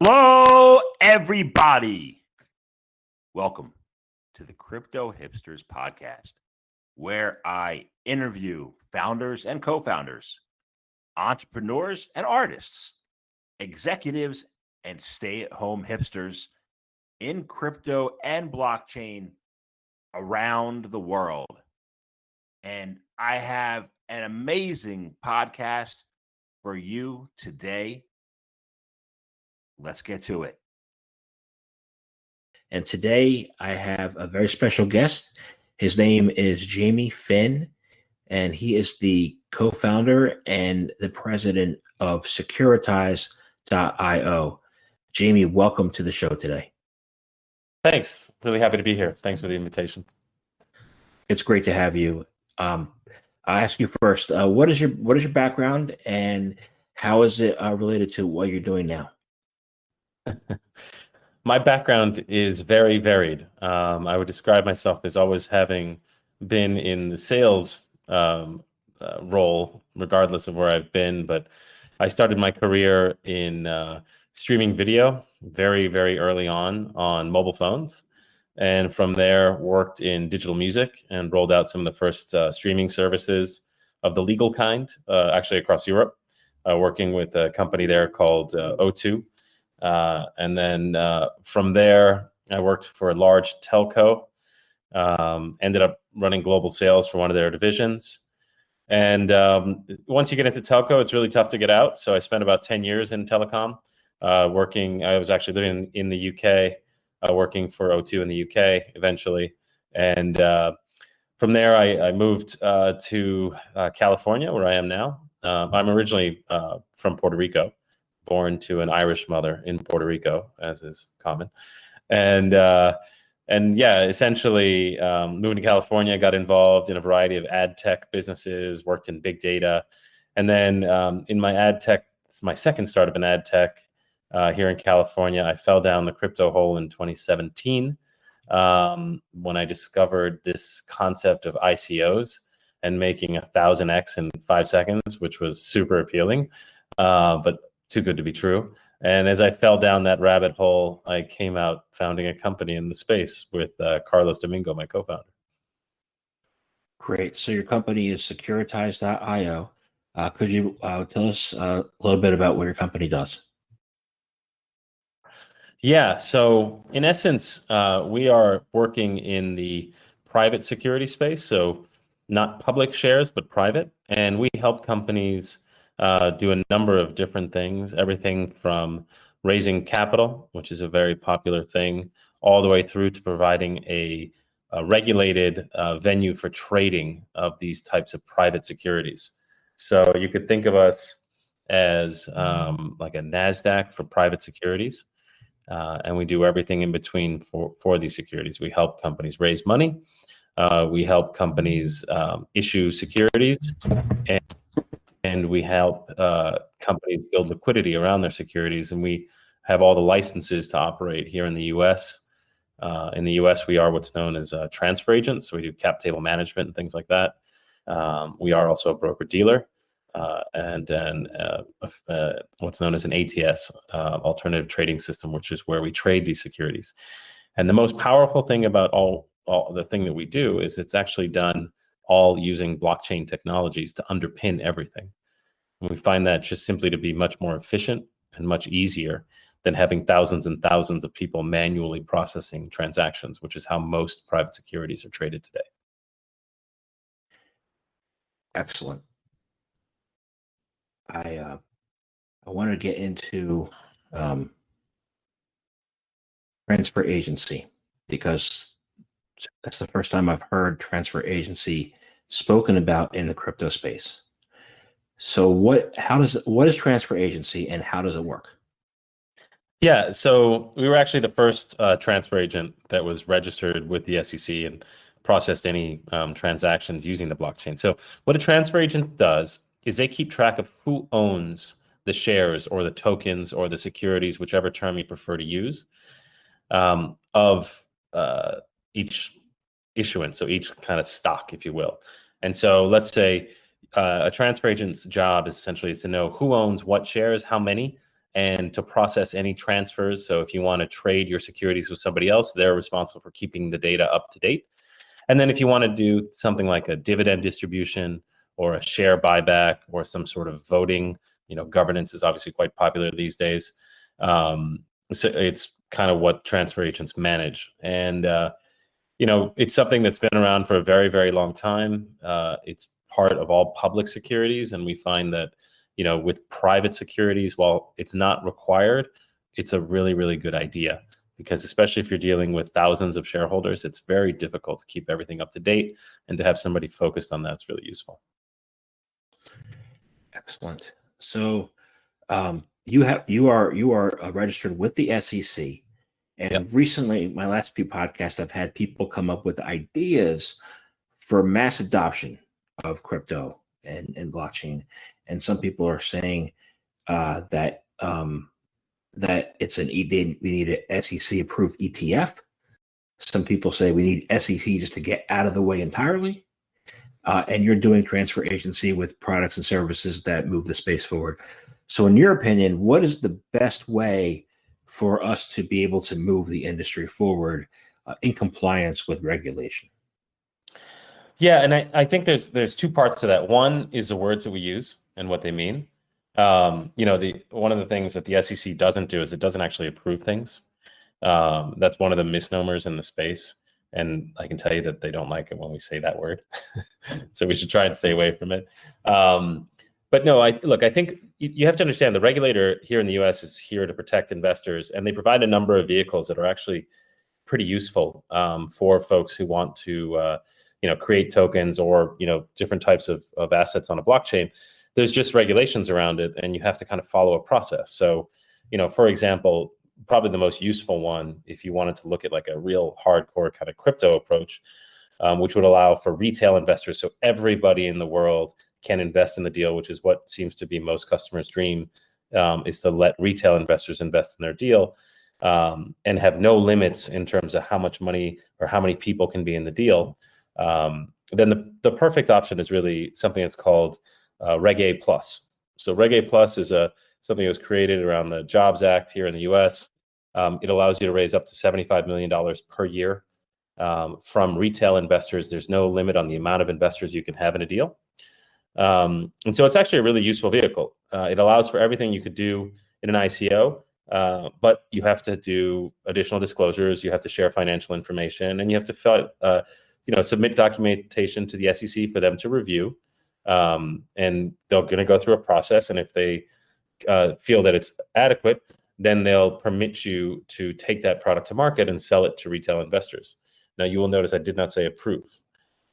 Hello, everybody. Welcome to the Crypto Hipsters Podcast, where I interview founders and co founders, entrepreneurs and artists, executives and stay at home hipsters in crypto and blockchain around the world. And I have an amazing podcast for you today. Let's get to it. And today I have a very special guest. His name is Jamie Finn, and he is the co-founder and the president of Securitize.io. Jamie, welcome to the show today. Thanks. Really happy to be here. Thanks for the invitation. It's great to have you. I'll ask you first, what is your background and how is it related to what you're doing now? My background is very varied. I would describe myself as always having been in the sales role, regardless of where I've been. But I started my career in streaming video very, very early on mobile phones. And from there, worked in digital music and rolled out some of the first streaming services of the legal kind, actually across Europe, working with a company there called O2. And then from there, I worked for a large telco, ended up running global sales for one of their divisions. And once you get into telco, it's really tough to get out. So I spent about 10 years in telecom, working. I was actually living in the UK, working for O2 in the UK eventually. And from there, I moved to California, where I am now. I'm originally from Puerto Rico, born to an Irish mother in Puerto Rico, as is common. And yeah, essentially moving to California, got involved in a variety of ad tech businesses, worked in big data. And then in my ad tech, it's my second startup in ad tech here in California, I fell down the crypto hole in 2017 when I discovered this concept of ICOs and making 1,000x in 5 seconds, which was super appealing. But too good to be true. And as I fell down that rabbit hole, I came out founding a company in the space with Carlos Domingo, my co-founder. Great. So your company is Securitize.io. Could you tell us a little bit about what your company does? Yeah. So in essence, we are working in the private security space. So not public shares, but private. And we help companies do a number of different things, everything from raising capital, which is a very popular thing, all the way through to providing a regulated venue for trading of these types of private securities. So you could think of us as like a NASDAQ for private securities. And we do everything in between for these securities. We help companies raise money. We help companies issue securities. And we help companies build liquidity around their securities. And we have all the licenses to operate here in the U.S. In the U.S., we are what's known as transfer agents. So we do cap table management and things like that. We are also a broker-dealer. And then what's known as an ATS, alternative trading system, which is where we trade these securities. And the most powerful thing about all the thing that we do is it's actually done all using blockchain technologies to underpin everything. And we find that just simply to be much more efficient and much easier than having thousands and thousands of people manually processing transactions, which is how most private securities are traded today. Excellent. I want to get into transfer agency because that's the first time I've heard transfer agency spoken about in the crypto space. So what is transfer agency and how does it work? Yeah, so we were actually the first transfer agent that was registered with the SEC and processed any transactions using the blockchain. So what a transfer agent does is they keep track of who owns the shares or the tokens or the securities, whichever term you prefer to use, of each issuance, so each kind of stock, if you will. And so let's say a transfer agent's job is essentially to know who owns what shares, how many, and to process any transfers. So if you want to trade your securities with somebody else, they're responsible for keeping the data up to date. And then if you want to do something like a dividend distribution or a share buyback or some sort of voting, governance is obviously quite popular these days. So it's kind of what transfer agents manage. And, it's something that's been around for a very, very long time. It's part of all public securities. And we find that, with private securities, while it's not required, it's a really, really good idea, because especially if you're dealing with thousands of shareholders, it's very difficult to keep everything up to date, and to have somebody focused on that's really useful. Excellent. So you are registered with the SEC, and Yep. recently, my last few podcasts, I've had people come up with ideas for mass adoption of crypto and blockchain, and some people are saying that it's we need an SEC approved ETF. Some people say we need SEC just to get out of the way entirely. And you're doing transfer agency with products and services that move the space forward. So in your opinion, what is the best way for us to be able to move the industry forward in compliance with regulation? Yeah, and I think there's two parts to that. One is the words that we use and what they mean. One of the things that the SEC doesn't do is it doesn't actually approve things. That's one of the misnomers in the space. And I can tell you that they don't like it when we say that word. So we should try and stay away from it. But no, I think you have to understand the regulator here in the US is here to protect investors, and they provide a number of vehicles that are actually pretty useful for folks who want to create tokens or different types of assets on a blockchain. There's just regulations around it, and you have to kind of follow a process. So, for example, probably the most useful one, if you wanted to look at like a real hardcore kind of crypto approach, which would allow for retail investors, so everybody in the world can invest in the deal, which is what seems to be most customers' dream, is to let retail investors invest in their deal, and have no limits in terms of how much money or how many people can be in the deal. Then the perfect option is really something that's called Reg A Plus. So Reg A Plus is something that was created around the Jobs Act here in the US. It allows you to raise up to $75 million per year from retail investors. There's no limit on the amount of investors you can have in a deal. And so it's actually a really useful vehicle. It allows for everything you could do in an ICO, but you have to do additional disclosures. You have to share financial information, and you have to submit documentation to the SEC for them to review. And they're going to go through a process, and if they feel that it's adequate, then they'll permit you to take that product to market and sell it to retail investors. Now, you will notice I did not say approve,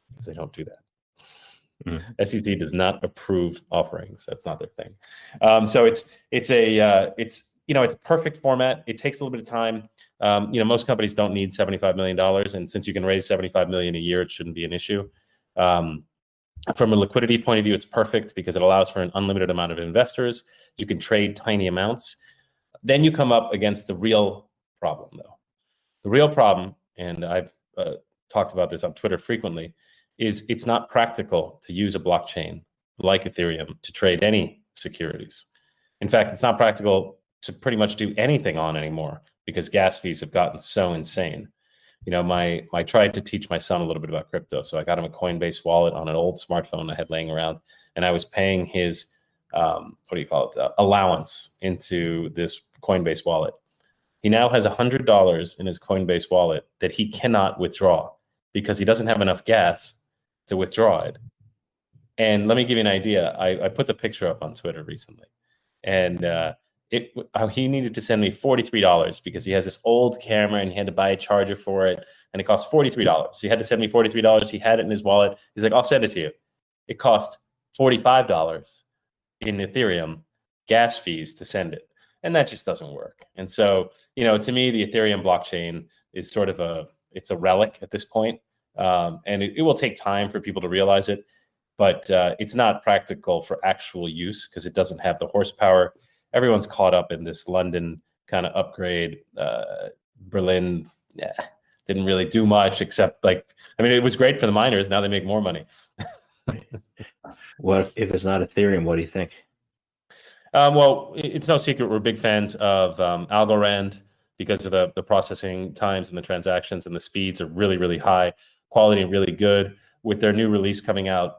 because they don't do that. SEC does not approve offerings. That's not their thing. So it's a perfect format. It takes a little bit of time. Most companies don't need $75 million, and since you can raise $75 million a year, it shouldn't be an issue. From a liquidity point of view, it's perfect because it allows for an unlimited amount of investors. You can trade tiny amounts. Then you come up against the real problem, though. The real problem, and I've talked about this on Twitter frequently, is it's not practical to use a blockchain like Ethereum to trade any securities. In fact, it's not practical to pretty much do anything on anymore because gas fees have gotten so insane. I tried to teach my son a little bit about crypto. So I got him a Coinbase wallet on an old smartphone I had laying around, and I was paying his, allowance into this Coinbase wallet. He now has $100 in his Coinbase wallet that he cannot withdraw because he doesn't have enough gas to withdraw it. And let me give you an idea. I put the picture up on Twitter recently, and he needed to send me $43 because he has this old camera and he had to buy a charger for it, and it cost $43. So he had to send me $43. He had it in his wallet. He's like, I'll send it to you. It cost $45 in Ethereum gas fees to send it. And that just doesn't work. And so, to me, the Ethereum blockchain is sort of it's a relic at this point. And it will take time for people to realize it, but it's not practical for actual use because it doesn't have the horsepower. Everyone's caught up in this London kind of upgrade. Berlin didn't really do much except it was great for the miners. Now they make more money. What if it's not Ethereum? What do you think? Well, it's no secret we're big fans of Algorand because of the processing times and the transactions and the speeds are really, really high quality and really good. With their new release coming out,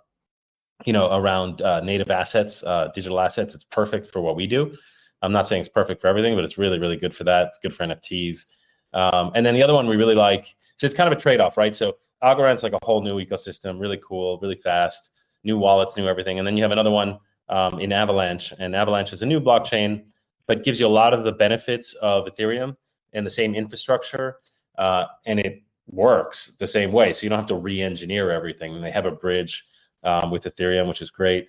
around native assets, digital assets, it's perfect for what we do. I'm not saying it's perfect for everything, but it's really, really good for that. It's good for NFTs. And then the other one we really like, so it's kind of a trade-off, right? So Algorand's like a whole new ecosystem, really cool, really fast, new wallets, new everything. And then you have another one in Avalanche, and Avalanche is a new blockchain, but gives you a lot of the benefits of Ethereum and the same infrastructure, and it works the same way. So you don't have to re-engineer everything. And they have a bridge with Ethereum, which is great.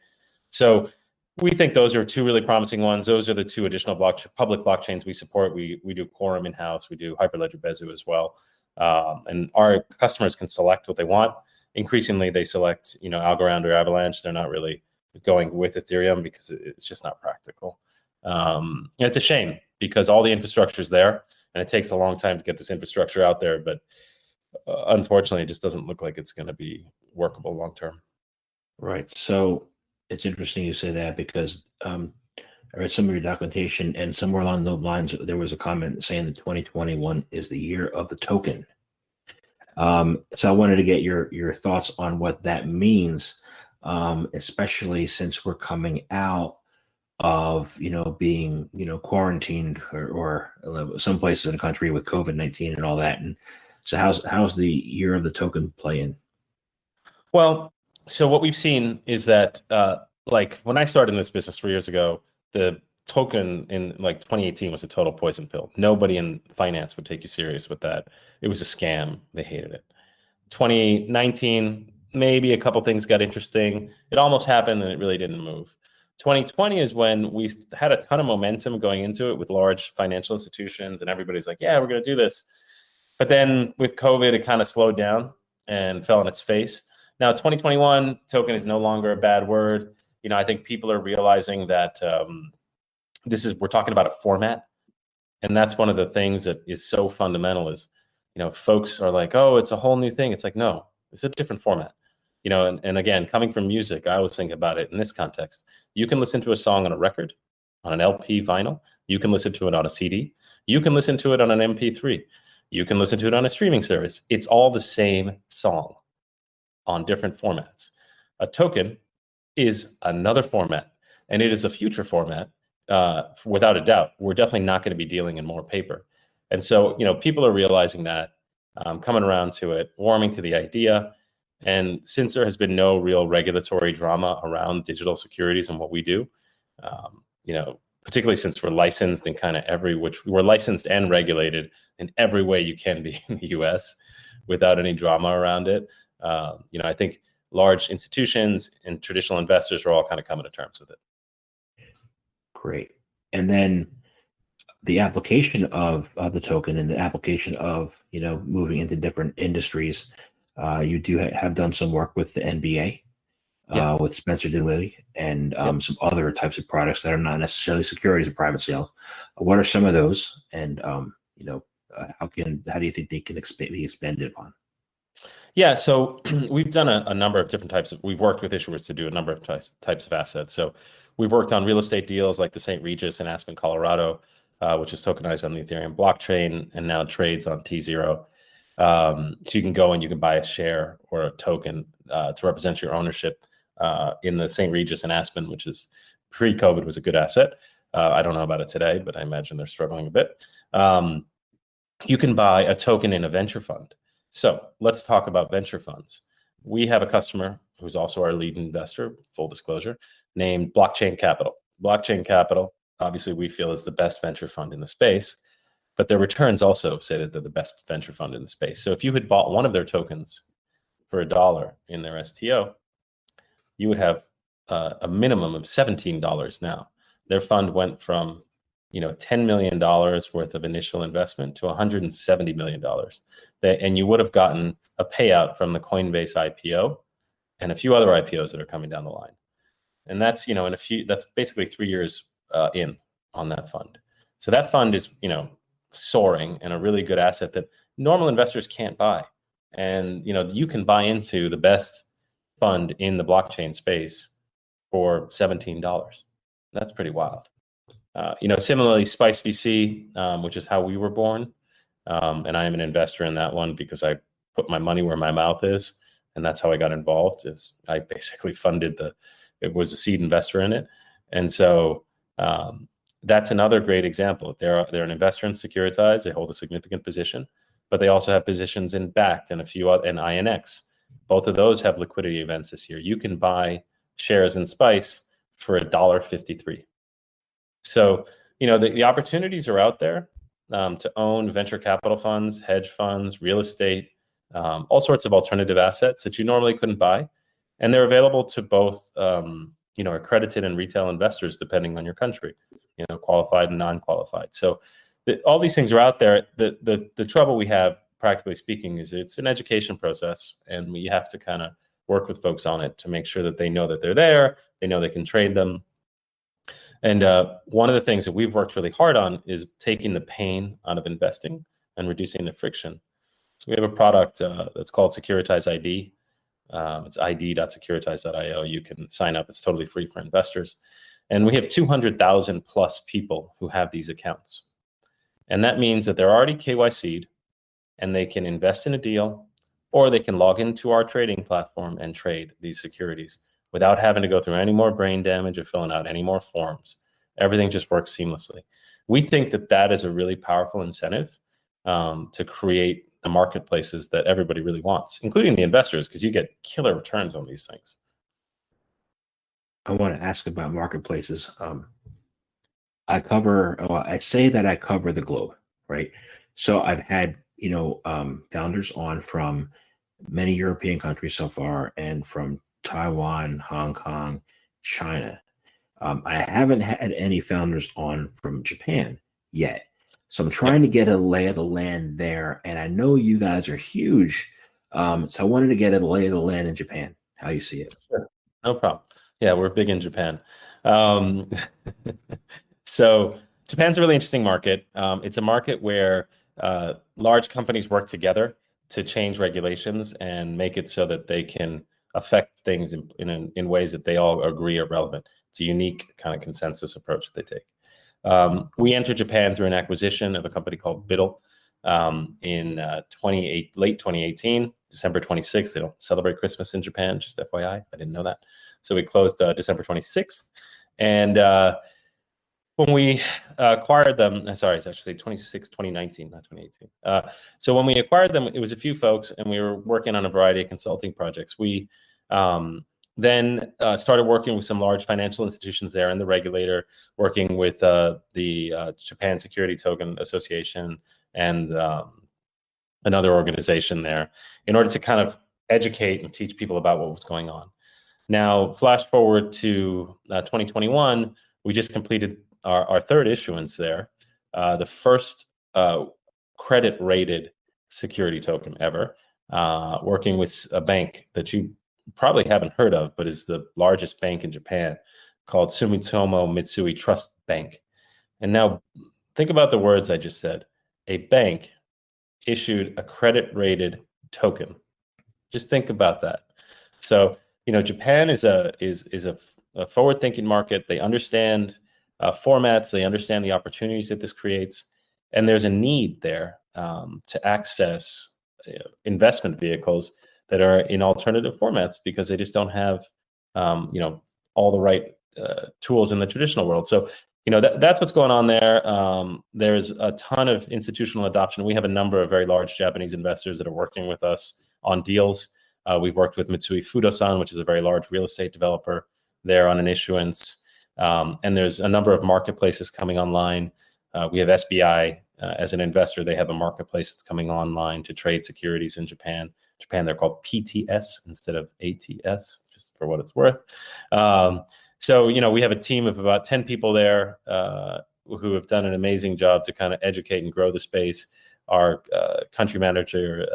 So we think those are two really promising ones. Those are the two additional public blockchains we support. We do Quorum in-house. We do Hyperledger Bezu as well. And our customers can select what they want. Increasingly, they select, Algorand or Avalanche. They're not really going with Ethereum because it's just not practical. It's a shame because all the infrastructure is there, and it takes a long time to get this infrastructure out there. But unfortunately, it just doesn't look like it's going to be workable long term. Right. So it's interesting you say that because I read some of your documentation, and somewhere along those lines, there was a comment saying that 2021 is the year of the token. So I wanted to get your thoughts on what that means, especially since we're coming out of being quarantined or some places in the country with COVID-19 and all that. And so how's the year of the token playing? Well, so what we've seen is that like when I started in this business 3 years ago, the token in like 2018 was a total poison pill. Nobody in finance would take you serious with that. It was a scam. They hated it. 2019, maybe a couple things got interesting. It almost happened and it really didn't move. 2020 is when we had a ton of momentum going into it with large financial institutions, and everybody's like, yeah, we're going to do this. But then with COVID, it kind of slowed down and fell on its face. Now, 2021, token is no longer a bad word. I think people are realizing that we're talking about a format. And that's one of the things that is so fundamental is, folks are like, oh, it's a whole new thing. It's like, no, it's a different format. And again, coming from music, I always think about it in this context. You can listen to a song on a record, on an LP vinyl. You can listen to it on a CD. You can listen to it on an MP3. You can listen to it on a streaming service. It's all the same song on different formats. A token is another format, and it is a future format, without a doubt. We're definitely not going to be dealing in more paper. And so, people are realizing that, coming around to it, warming to the idea. And since there has been no real regulatory drama around digital securities and what we do, particularly since we're licensed in kind of we're licensed and regulated in every way you can be in the US without any drama around it. I think large institutions and traditional investors are all kind of coming to terms with it. Great. And then the application of the token and the application of, moving into different industries. You do have done some work with the NBA, with Spencer Dinwiddie and some other types of products that are not necessarily securities or private sales. What are some of those? And, how do you think they can be expanded upon? Yeah, so we've done a number of different types we've worked with issuers to do a number of types of assets. So we've worked on real estate deals like the St. Regis in Aspen, Colorado, which is tokenized on the Ethereum blockchain and now trades on T0. So you can go and you can buy a share or a token to represent your ownership in the St. Regis in Aspen, which is pre-COVID was a good asset. I don't know about it today, but I imagine they're struggling a bit. You can buy a token in a venture fund. So let's talk about venture funds. We have a customer who's also our lead investor, full disclosure, named Blockchain Capital. Blockchain Capital, obviously we feel is the best venture fund in the space, but their returns also say that they're the best venture fund in the space. So if you had bought one of their tokens for $1 in their STO, you would have a minimum of $17 now. Their fund went from $10 million worth of initial investment to $170 million. And you would have gotten a payout from the Coinbase IPO and a few other IPOs that are coming down the line. And that's, that's basically 3 years in on that fund. So that fund is, soaring and a really good asset that normal investors can't buy. And, you can buy into the best fund in the blockchain space for $17. That's pretty wild. Similarly, Spice VC, which is how we were born, and I am an investor in that one because I put my money where my mouth is, and that's how I got involved. Is I basically funded it was a seed investor in it, and so that's another great example. They're an investor in Securitize. They hold a significant position, but they also have positions in Bakkt and a few other, and INX. Both of those have liquidity events this year. You can buy shares in Spice for $1.53. So, the opportunities are out there to own venture capital funds, hedge funds, real estate, all sorts of alternative assets that you normally couldn't buy. And they're available to both, accredited and retail investors, depending on your country, qualified and non-qualified. So all these things are out there. The trouble we have, practically speaking, is it's an education process, and we have to kind of work with folks on it to make sure that they know that they're there, they know they can trade them. And one of the things that we've worked really hard on is taking the pain out of investing and reducing the friction. So we have a product that's called Securitize ID. It's id.securitize.io. You can sign up. It's totally free for investors. And we have 200,000 plus people who have these accounts. And that means that they're already KYC'd, and they can invest in a deal, or they can log into our trading platform and trade these securities without having to go through any more brain damage or filling out any more forms. Everything just works seamlessly. We think that that is a really powerful incentive to create the marketplaces that everybody really wants, including the investors, because you get killer returns on these things. I want to ask about marketplaces. I say that I cover the globe, right? So I've had, founders on from many European countries so far, and from Taiwan, Hong Kong, China. I haven't had any founders on from Japan yet. So I'm trying to get a lay of the land there. And I know you guys are huge. So I wanted to get a lay of the land in Japan, how you see it. Sure. No problem. Yeah, we're big in Japan. So Japan's a really interesting market. It's a market where large companies work together to change regulations and make it so that they can affect things in ways that they all agree are relevant. It's a unique kind of consensus approach that they take. We entered Japan through an acquisition of a company called Biddle in late 2018, December 26th. They don't celebrate Christmas in Japan, just FYI. I didn't know that. So we closed December 26th. And when we acquired them, sorry, it's actually 2019, not 2018. So when we acquired them, it was a few folks, and we were working on a variety of consulting projects. We then started working with some large financial institutions there and the regulator, working with the Japan Security Token Association and another organization there in order to kind of educate and teach people about what was going on. Now, flash forward to 2021, we just completed our third issuance there, the first credit-rated security token ever, working with a bank that you probably haven't heard of, but is the largest bank in Japan, called Sumitomo Mitsui Trust Bank. And now think about the words I just said. A bank issued a credit-rated token. Just think about that. So, Japan is a forward-thinking market. They understand formats. They understand the opportunities that this creates, and there's a need there to access investment vehicles that are in alternative formats because they just don't have all the right tools in the traditional world. So that's what's going on there. There's a ton of institutional adoption. We have a number of very large Japanese investors that are working with us on deals. We've worked with Mitsui Fudosan, which is a very large real estate developer, there on an issuance. And there's a number of marketplaces coming online. We have SBI as an investor. They have a marketplace that's coming online to trade securities in Japan. They're called PTS instead of ATS, just for what it's worth. So, we have a team of about 10 people there who have done an amazing job to kind of educate and grow the space. Our country manager,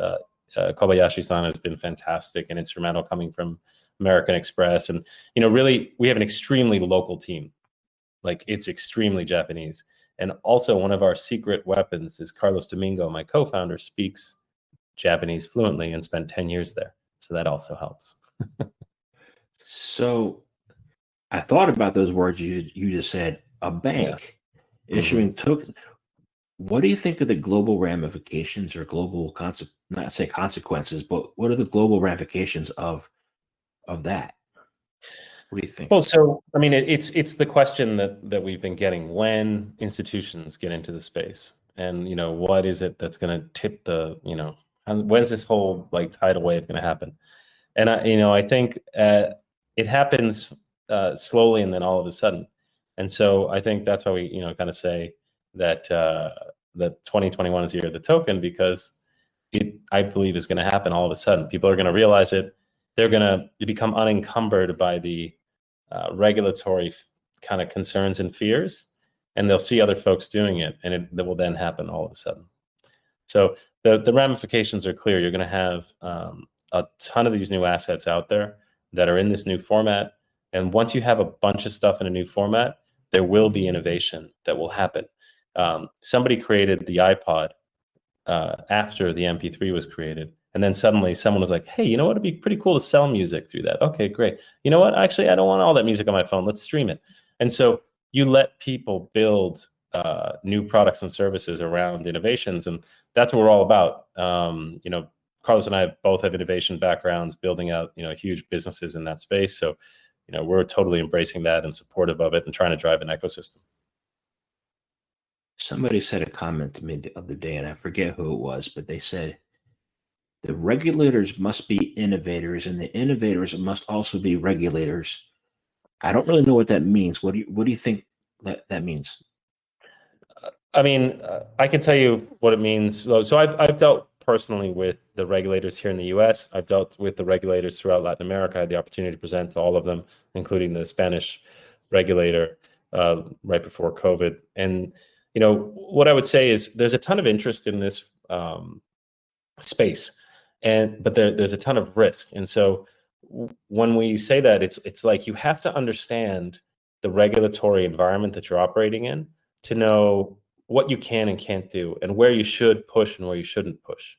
Kobayashi-san, has been fantastic and instrumental, coming from American Express. And, really, we have an extremely local team. Like, it's extremely Japanese. And also, one of our secret weapons is Carlos Domingo, my co-founder, speaks Japanese fluently and spent 10 years there. So that also helps. So I thought about those words you just said, a bank. issuing tokens. What do you think of the global ramifications or global not say consequences, but what are the global ramifications of that? What do you think? Well, so I mean, it's the question that we've been getting when institutions get into the space, and what is it that's going to tip the when's this whole like tidal wave going to happen? And I think it happens slowly and then all of a sudden, and so I think that's why we kind of say that that 2021 is the year of the token, because I believe is going to happen all of a sudden. People are going to realize it. They're going to become unencumbered by the regulatory kind of concerns and fears, and they'll see other folks doing it, and it will then happen all of a sudden. So the ramifications are clear. You're going to have a ton of these new assets out there that are in this new format, and once you have a bunch of stuff in a new format, there will be innovation that will happen. Somebody created the iPod after the MP3 was created. And then suddenly someone was like, hey, you know what? It'd be pretty cool to sell music through that. Okay, great. You know what? Actually, I don't want all that music on my phone. Let's stream it. And so you let people build new products and services around innovations. And that's what we're all about. Carlos and I both have innovation backgrounds, building out, huge businesses in that space. So, we're totally embracing that and supportive of it and trying to drive an ecosystem. Somebody said a comment to me the other day, and I forget who it was, but they said, the regulators must be innovators, and the innovators must also be regulators. I don't really know what that means. What do you think that means? I mean, I can tell you what it means. So I've dealt personally with the regulators here in the U.S. I've dealt with the regulators throughout Latin America. I had the opportunity to present to all of them, including the Spanish regulator right before COVID. And what I would say is there's a ton of interest in this space. But there's a ton of risk. And so when we say that, it's like you have to understand the regulatory environment that you're operating in to know what you can and can't do and where you should push and where you shouldn't push.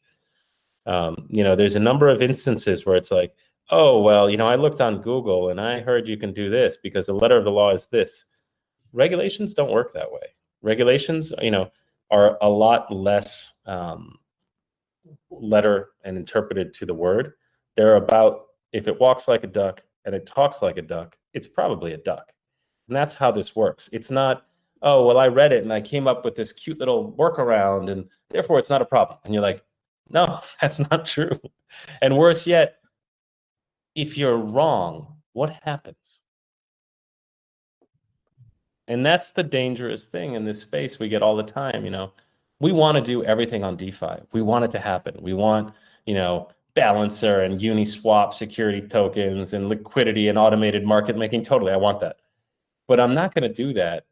There's a number of instances where it's like, oh, well, I looked on Google and I heard you can do this because the letter of the law is this. Regulations don't work that way. Regulations, are a lot less letter and interpreted to the word. They're about, if it walks like a duck and it talks like a duck, it's probably a duck. And that's how this works. It's not, oh, well, I read it and I came up with this cute little workaround and therefore it's not a problem. And you're like, no, that's not true. And worse yet, if you're wrong, what happens? And that's the dangerous thing in this space we get all the time. We want to do everything on DeFi. We want it to happen. We want, Balancer and Uniswap security tokens and liquidity and automated market making. Totally, I want that. But I'm not going to do that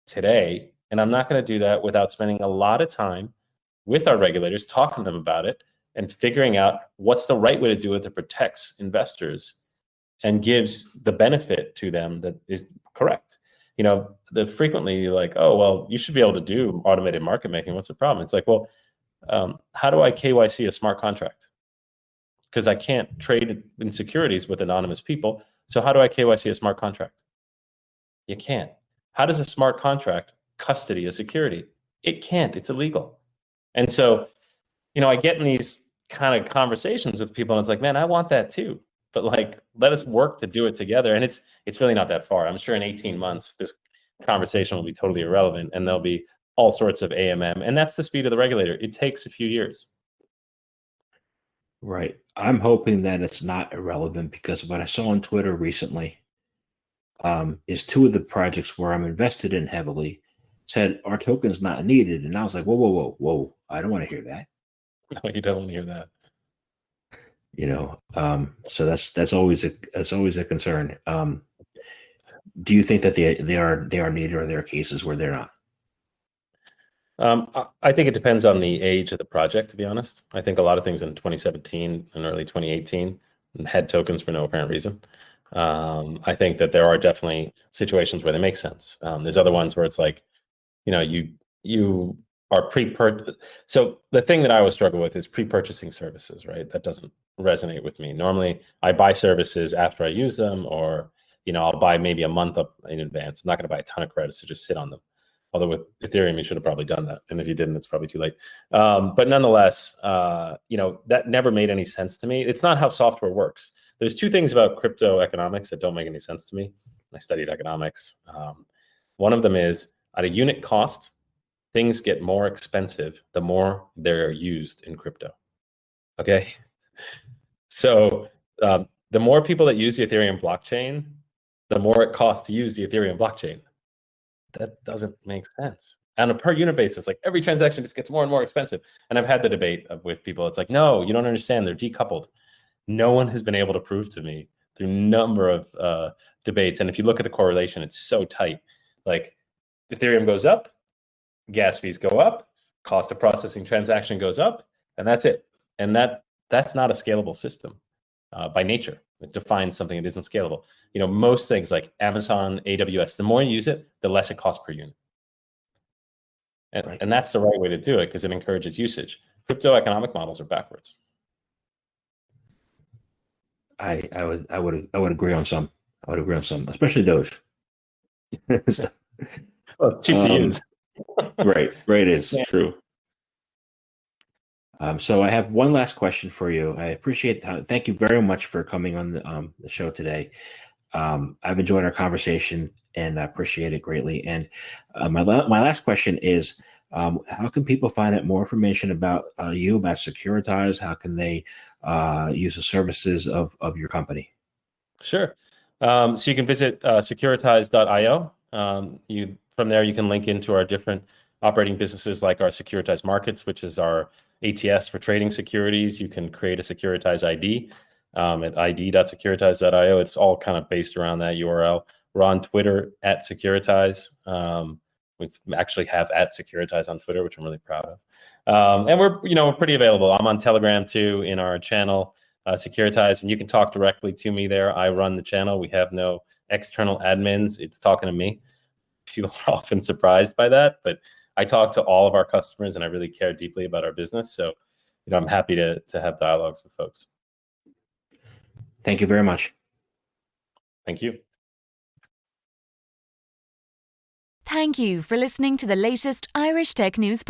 today. And I'm not going to do that without spending a lot of time with our regulators, talking to them about it and figuring out what's the right way to do it that protects investors and gives the benefit to them that is correct. Frequently you're like, oh, well, you should be able to do automated market making. What's the problem? It's like, well, how do I KYC a smart contract? Because I can't trade in securities with anonymous people. So how do I KYC a smart contract? You can't. How does a smart contract custody a security? It can't. It's illegal. And so, I get in these kind of conversations with people and it's like, man, I want that too. But like, let us work to do it together. And it's really not that far. I'm sure in 18 months, this conversation will be totally irrelevant and there'll be all sorts of AMM. And that's the speed of the regulator. It takes a few years. Right. I'm hoping that it's not irrelevant because what I saw on Twitter recently is two of the projects where I'm invested in heavily said our token's not needed. And I was like, whoa, whoa, whoa, whoa. I don't want to hear that. No, you don't want to hear that. So that's always a concern. Do you think that they are needed, or there are cases where they're not? I think it depends on the age of the project, to be honest. I think a lot of things in 2017 and early 2018 had tokens for no apparent reason. I think that there are definitely situations where they make sense. There's other ones where it's like, you are So the thing that I always struggle with is pre-purchasing services, right? That doesn't resonate with me. Normally, I buy services after I use them, or I'll buy maybe a month up in advance. I'm not going to buy a ton of credits to just sit on them. Although with Ethereum, you should have probably done that. And if you didn't, it's probably too late. But nonetheless, that never made any sense to me. It's not how software works. There's two things about crypto economics that don't make any sense to me. I studied economics. One of them is at a unit cost, things get more expensive the more they're used in crypto. Okay. So the more people that use the Ethereum blockchain, the more it costs to use the Ethereum blockchain. That doesn't make sense. On a per unit basis, like every transaction just gets more and more expensive. And I've had the debate with people. It's like, no, you don't understand. They're decoupled. No one has been able to prove to me through a number of debates. And if you look at the correlation, it's so tight. Like Ethereum goes up, gas fees go up, cost of processing transaction goes up, and that's it. And that's not a scalable system by nature. It defines something that isn't scalable. Most things like Amazon, AWS, the more you use it, the less it costs per unit. And that's the right way to do it because it encourages usage. Crypto economic models are backwards. I would agree on some. I would agree on some, especially Doge. Well, it's cheap to use. Right is true. So I have one last question for you. I appreciate thank you very much for coming on the show today. I've enjoyed our conversation and I appreciate it greatly. And my last question is, how can people find out more information about you, about Securitize? How can they use the services of your company? Sure. So you can visit securitize.io. From there, you can link into our different operating businesses like our Securitize Markets, which is our ATS for trading securities. You can create a Securitize ID at id.securitize.io. It's all kind of based around that URL. We're on Twitter at Securitize. We actually have at Securitize on Twitter, which I'm really proud of. And we're pretty available. I'm on Telegram too in our channel, Securitize, and you can talk directly to me there. I run the channel. We have no external admins. It's talking to me. People are often surprised by that, but I talk to all of our customers and I really care deeply about our business. So, I'm happy to have dialogues with folks. Thank you very much. Thank you. Thank you for listening to the latest Irish Tech News